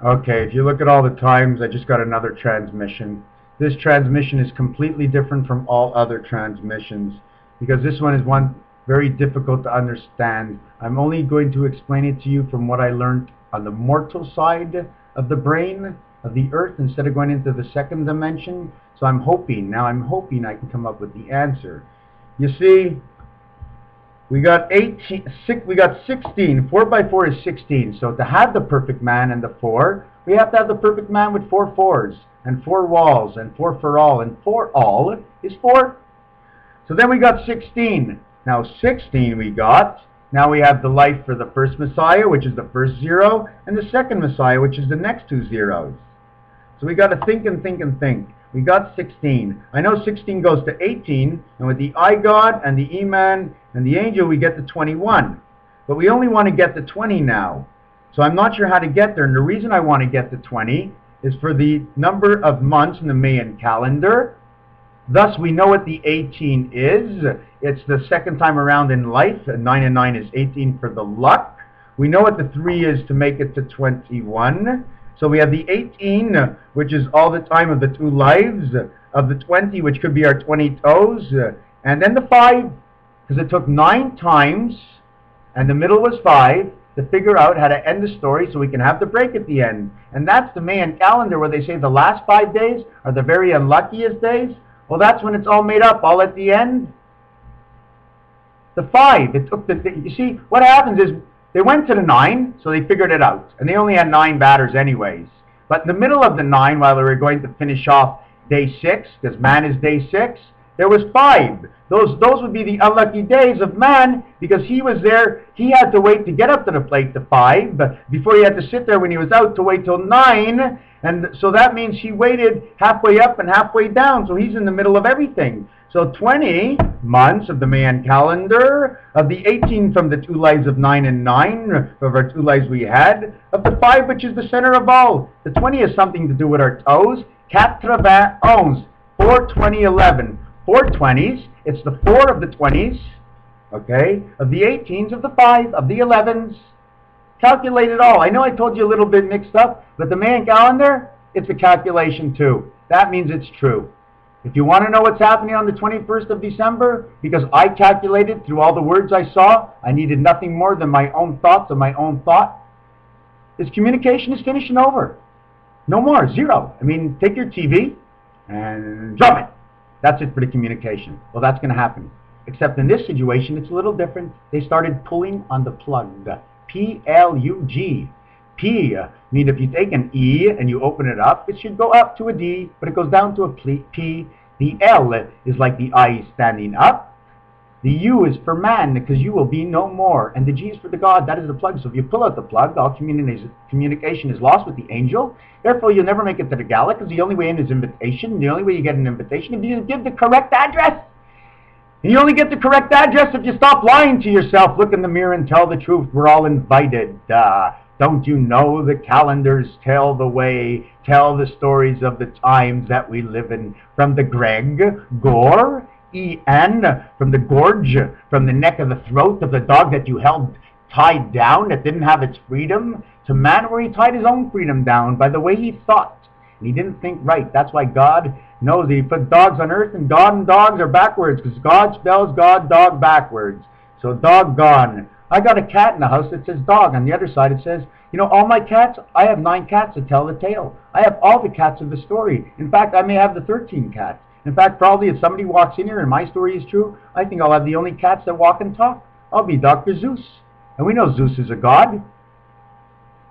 Okay, if you look at all the times, I just got another transmission. This transmission is completely different from all other transmissions because this one is one very difficult to understand. I'm only going to explain it to you from what I learned on the mortal side of the brain, of the earth, instead of going into the second dimension. So I'm hoping I can come up with the answer. You see, we got 16. 4 by 4 is 16. So to have the perfect man and the 4, we have to have the perfect man with 4 fours and 4 walls and 4 for all. And 4 all is 4. So then we got 16. Now 16 we got. Now we have the life for the first Messiah, which is the first 0, and the second Messiah, which is the next 2 zeros. So we got to think and think and think. We got 16. I know 16 goes to 18, and with the I God and the E-man and the angel, we get to 21. But we only want to get to 20 now. So I'm not sure how to get there, and the reason I want to get to 20 is for the number of months in the Mayan calendar. Thus, we know what the 18 is. It's the second time around in life. 9 and 9 is 18 for the luck. We know what the 3 is to make it to 21. So we have the 18, which is all the time of the 2 lives, of the 20, which could be our 20 toes, and then the 5, because it took 9 times, and the middle was 5, to figure out how to end the story so we can have the break at the end. And that's the Mayan calendar where they say the last 5 days are the very unluckiest days. Well, that's when it's all made up, all at the end. The 5, it took you see, what happens is, they went to the 9, so they figured it out. And they only had 9 batters anyways. But in the middle of the 9, while they were going to finish off day 6, because man is day 6, there was 5. Those would be the unlucky days of man, because he was there, he had to wait to get up to the plate to 5, before he had to sit there when he was out to wait till 9. And so that means he waited halfway up and halfway down, so he's in the middle of everything. So 20 months of the Mayan calendar, of the 18 from the 2 lives of 9 and 9, of our 2 lives we had, of the 5 which is the center of all. The 20 has something to do with our toes. 4 20 11. 4 20s, it's the 4 of the 20s, okay, of the 18s, of the 5, of the 11s. Calculate it all. I know I told you a little bit mixed up, but the Mayan calendar, it's a calculation too. That means it's true. If you want to know what's happening on the 21st of December, because I calculated through all the words I saw, I needed nothing more than my own thoughts of my own thought, is communication is finished and over. No more, 0. I mean, take your TV and drop it. That's it for the communication. Well, that's going to happen. Except in this situation, it's a little different. They started pulling on the plug. P-L-U-G. P, mean if you take an E and you open it up, it should go up to a D, but it goes down to a P. The L is like the I standing up. The U is for man, because you will be no more. And the G is for the God, that is the plug. So if you pull out the plug, all communication is lost with the angel. Therefore, you'll never make it to the gala, because the only way in is invitation. The only way you get an invitation is if you give the correct address. And you only get the correct address if you stop lying to yourself, look in the mirror and tell the truth. We're all invited. Don't you know the calendars tell the way, tell the stories of the times that we live in? From the Greg, Gore, E-N, from the gorge, from the neck of the throat of the dog that you held tied down that didn't have its freedom, to man where he tied his own freedom down by the way he thought. And he didn't think right. That's why God knows that he put dogs on earth, and God and dogs are backwards, because God spells God, dog backwards. So dog gone. I got a cat in the house that says dog. On the other side it says, you know, all my cats, I have 9 cats that tell the tale. I have all the cats of the story. In fact, I may have the 13 cats. In fact, probably if somebody walks in here and my story is true, I think I'll have the only cats that walk and talk. I'll be Dr. Zeus. And we know Zeus is a god.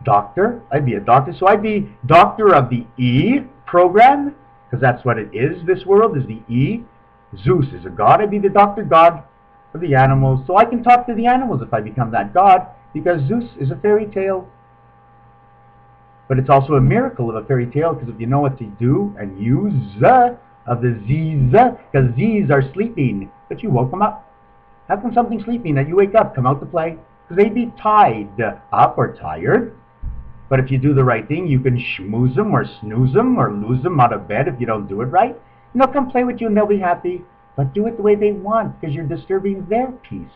Doctor, I'd be a doctor. So I'd be doctor of the E program, because that's what it is. This world is the E. Zeus is a god. I'd be the doctor god of the animals. So I can talk to the animals if I become that god, because Zeus is a fairy tale. But it's also a miracle of a fairy tale, because if you know what to do and use of the Z's, because Z's are sleeping, but you woke them up. How can something sleeping that you wake up come out to play? Because they'd be tied up or tired. But if you do the right thing, you can schmooze them or snooze them or lose them out of bed if you don't do it right. And they'll come play with you and they'll be happy. But do it the way they want, because you're disturbing their peace.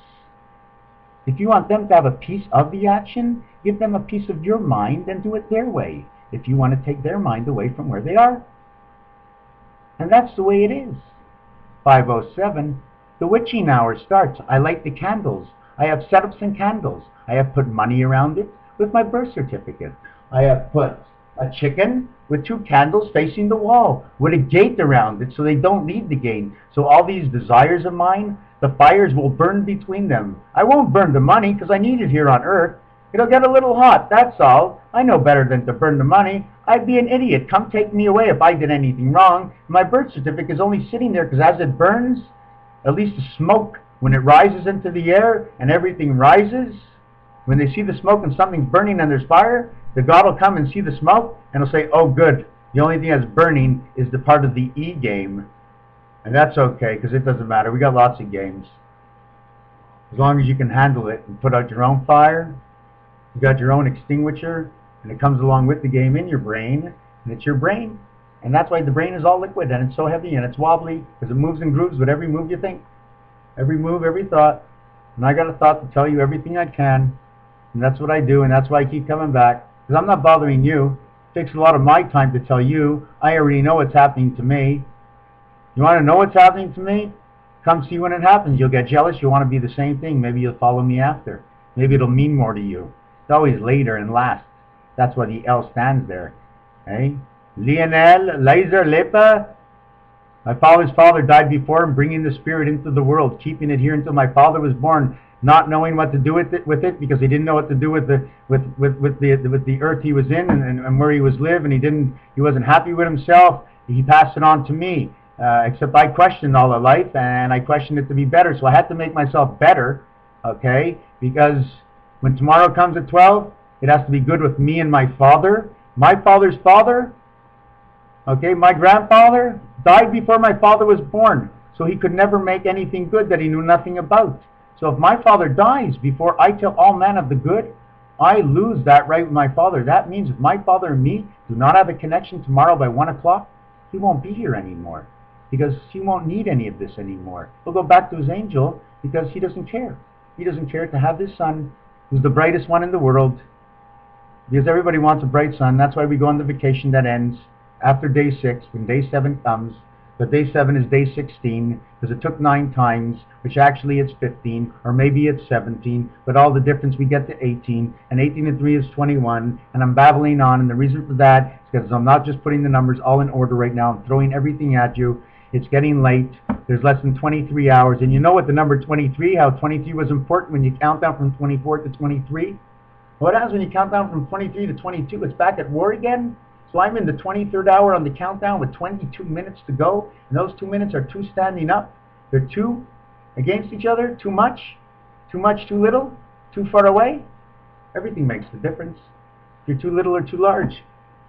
If you want them to have a piece of the action, give them a piece of your mind and do it their way. if you want to take their mind away from where they are. And that's the way it is. 5:07, the witching hour starts. I light the candles. I have set up some candles. I have put money around it with my birth certificate. I have put a chicken with 2 candles facing the wall with a gate around it so they don't leave the gate. So all these desires of mine, the fires will burn between them. I won't burn the money because I need it here on earth. It'll get a little hot, that's all. I know better than to burn the money. I'd be an idiot. Come take me away if I did anything wrong. My birth certificate is only sitting there because as it burns, at least the smoke, when it rises into the air and everything rises, when they see the smoke and something's burning and there's fire, the God will come and see the smoke and he'll say, oh good, the only thing that's burning is the part of the E game. And that's okay because it doesn't matter. We got lots of games. As long as you can handle it and put out your own fire, you got your own extinguisher, and it comes along with the game in your brain, and it's your brain. And that's why the brain is all liquid, and it's so heavy, and it's wobbly, because it moves and grooves with every move you think. Every move, every thought. And I got a thought to tell you everything I can, and that's what I do, and that's why I keep coming back. Because I'm not bothering you. It takes a lot of my time to tell you. I already know what's happening to me. You want to know what's happening to me? Come see when it happens. You'll get jealous. You'll want to be the same thing. Maybe you'll follow me after. Maybe it'll mean more to you. It's always later and last. That's why the L stands there. Eh? Lionel, Laser, Lepa. My father's father died before him, bringing the spirit into the world, keeping it here until my father was born, not knowing what to do with it because he didn't know what to do with the earth he was in and where he was live, and he wasn't happy with himself. He passed it on to me. Except I questioned all of life, and I questioned it to be better, so I had to make myself better, okay? Because when tomorrow comes at 12, it has to be good with me and my father. My father's father, okay, my grandfather, died before my father was born, so he could never make anything good that he knew nothing about. So if my father dies before I tell all men of the good, I lose that right with my father. That means if my father and me do not have a connection tomorrow by 1 o'clock, he won't be here anymore. Because he won't need any of this anymore. He'll go back to his angel because he doesn't care. He doesn't care to have this son, who's the brightest one in the world. Because everybody wants a bright sun. That's why we go on the vacation that ends after day 6, when day 7 comes. But day 7 is day 16, because it took 9 times, which actually it's 15, or maybe it's 17, but all the difference we get to 18, and 18 and 3 is 21, and I'm babbling on, and the reason for that is because I'm not just putting the numbers all in order right now, I'm throwing everything at you. It's getting late. There's less than 23 hours. And you know what the number 23, how 23 was important when you count down from 24 to 23? What happens when you count down from 23 to 22? It's back at war again. So I'm in the 23rd hour on the countdown with 22 minutes to go. And those 2 minutes are 2 standing up. They're 2 against each other. Too much, too little, too far away. Everything makes the difference. If you're too little or too large.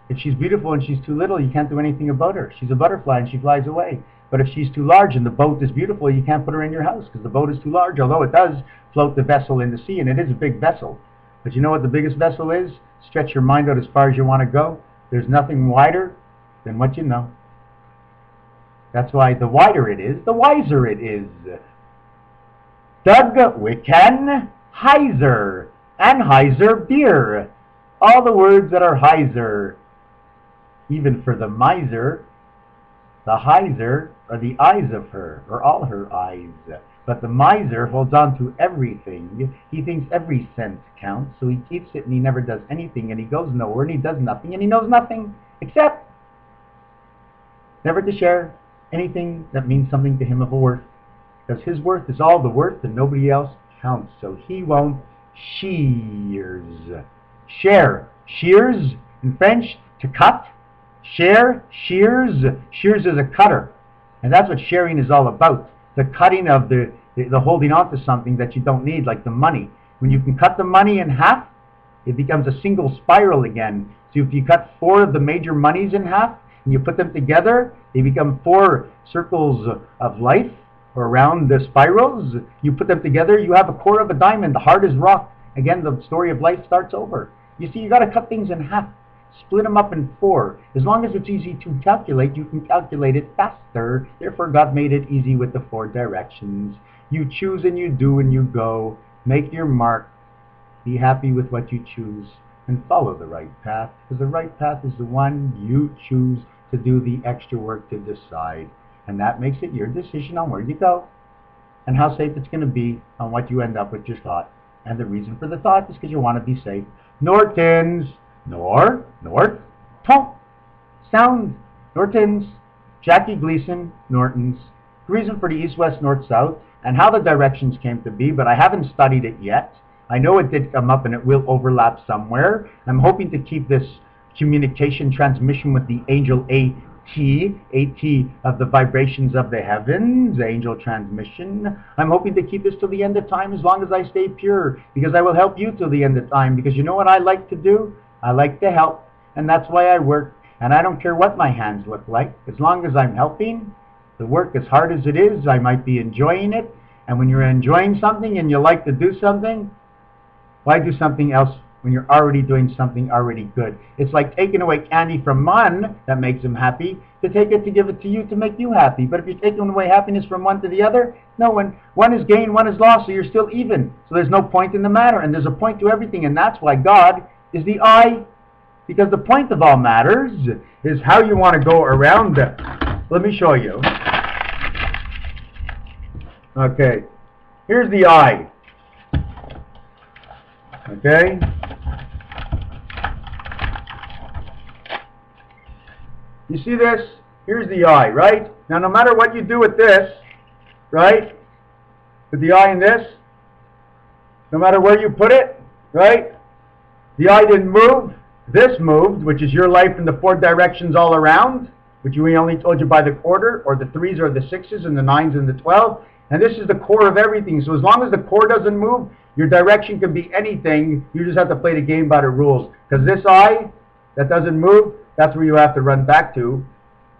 If she's beautiful and she's too little, you can't do anything about her. She's a butterfly and she flies away. But if she's too large and the boat is beautiful, you can't put her in your house because the boat is too large, although it does float the vessel in the sea, and it is a big vessel. But you know what the biggest vessel is? Stretch your mind out as far as you want to go. There's nothing wider than what you know. That's why the wider it is, the wiser it is. Doug Wiccan Heiser, Anheuser beer. All the words that are Heiser. Even for the miser, the Heiser are the eyes of her, or all her eyes. But the miser holds on to everything. He thinks every cent counts, so he keeps it and he never does anything, and he goes nowhere and he does nothing, and he knows nothing except never to share anything that means something to him of a worth. Because his worth is all the worth and nobody else counts, so he won't shears. Share. Shears, in French, to cut. Share, shears. Shears is a cutter. And that's what sharing is all about. The cutting of the holding on to something that you don't need, like the money. When you can cut the money in half, it becomes a single spiral again. So if you cut 4 of the major monies in half, and you put them together, they become 4 circles of life, or around the spirals. You put them together, you have a core of a diamond, the heart is rock. Again, the story of life starts over. You see, you got to cut things in half. Split them up in 4. As long as it's easy to calculate, you can calculate it faster. Therefore, God made it easy with the 4 directions. You choose and you do and you go. Make your mark. Be happy with what you choose. and follow the right path, because the right path is the one you choose to do the extra work to decide. And that makes it your decision on where you go and how safe it's going to be on what you end up with your thought. And the reason for the thought is because you want to be safe. Nortons, north, tone, sound, Nortons, Jackie Gleason, Nortons. The reason for the east, west, north, south, and how the directions came to be, but I haven't studied it yet. I know it did come up and it will overlap somewhere. I'm hoping to keep this communication transmission with the angel AT of the vibrations of the heavens, angel transmission. I'm hoping to keep this till the end of time as long as I stay pure, because I will help you till the end of time, because you know what I like to do? I like to help, and that's why I work, and I don't care what my hands look like. As long as I'm helping, the work, as hard as it is, I might be enjoying it, and when you're enjoying something and you like to do something, why do something else when you're already doing something already good? It's like taking away candy from one that makes him happy to take it to give it to you to make you happy. But if you're taking away happiness from one to the other, no, one is gain, one is loss, so you're still even. So there's no point in the matter, and there's a point to everything, and that's why God is the I, because the point of all matters is how you want to go around them. Let me show you. Okay, here's the I. Okay? You see this? Here's the I, right? Now, no matter what you do with this, right? With the I in this, no matter where you put it, right? The I didn't move. This moved, which is your life in the 4 directions all around, which we only told you by the quarter, or the 3s or the 6s and the 9s and the 12. And this is the core of everything. So as long as the core doesn't move, your direction can be anything. You just have to play the game by the rules. Because this I that doesn't move, that's where you have to run back to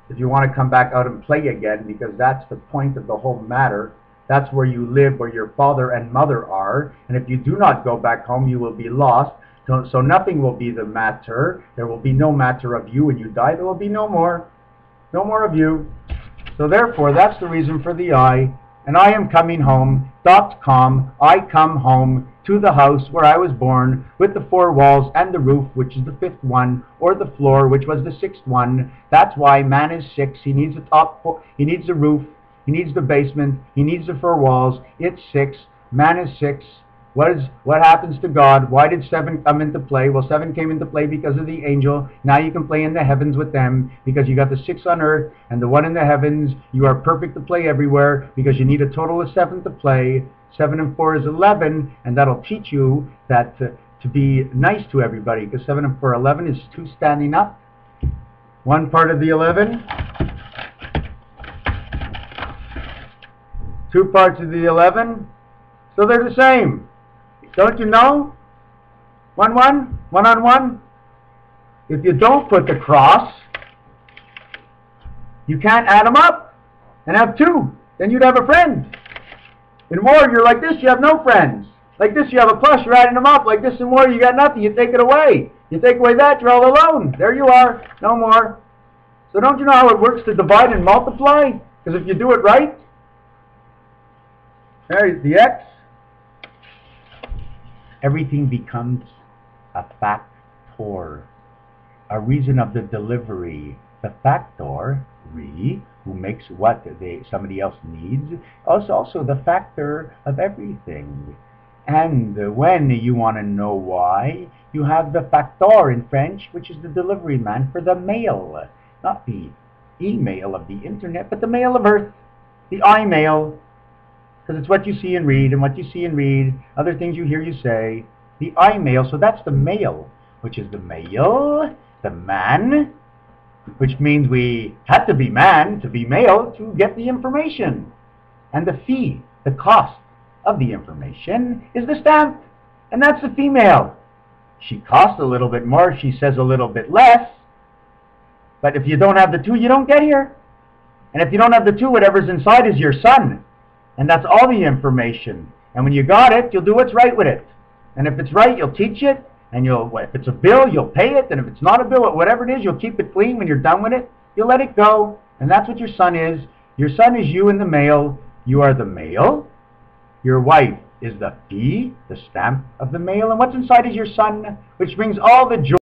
if you want to come back out and play again, because that's the point of the whole matter. That's where you live, where your father and mother are. And if you do not go back home, you will be lost. So nothing will be the matter. There will be no matter of you when you die. There will be no more of you. So therefore, that's the reason for the I. And I am coming home.com. I come home to the house where I was born, with the 4 walls and the roof, which is the 5th one, or the floor, which was the 6th one. That's why man is 6. He needs the top 4, he needs the roof, he needs the basement, he needs the 4 walls. It's 6. Man is 6. What happens to God? Why did 7 come into play? Well, 7 came into play because of the angel. Now you can play in the heavens with them, because you got the 6 on earth and the 1 in the heavens. You are perfect to play everywhere, because you need a total of 7 to play. 7 and 4 is 11, and that'll teach you that to be nice to everybody, because 7 and 4, 11 is 2 standing up. 1 part of the 11. 2 parts of the 11. So they're the same. Don't you know? 1, 1, 1 on 1. If you don't put the cross, you can't add them up and have 2. Then you'd have a friend. In war, you're like this, you have no friends. Like this, you have a plus, you're adding them up. Like this in war, you got nothing, you take it away. You take away that, you're all alone. There you are, no more. So don't you know how it works to divide and multiply? Because if you do it right, there's the X. Everything becomes a factor, a reason of the delivery. The factor, who makes what somebody else needs, is also the factor of everything. And when you want to know why, you have the factor in French, which is the delivery man for the mail. Not the email of the internet, but the mail of Earth, the I-mail. Because it's what you see and read, and what you see and read, other things you hear you say, the I-mail. So that's the mail, which is the male, the man, which means we had to be man to be male to get the information. And the fee, the cost of the information, is the stamp, and that's the female. She costs a little bit more, she says a little bit less, but if you don't have the 2, you don't get here. And if you don't have the 2, whatever's inside is your son. And that's all the information. And when you got it, you'll do what's right with it. And if it's right, you'll teach it. And if it's a bill, you'll pay it. And if it's not a bill, whatever it is, you'll keep it clean. When you're done with it, you'll let it go. And that's what your son is. Your son is you in the male. You are the male. Your wife is the fee, the stamp of the mail, and what's inside is your son, which brings all the joy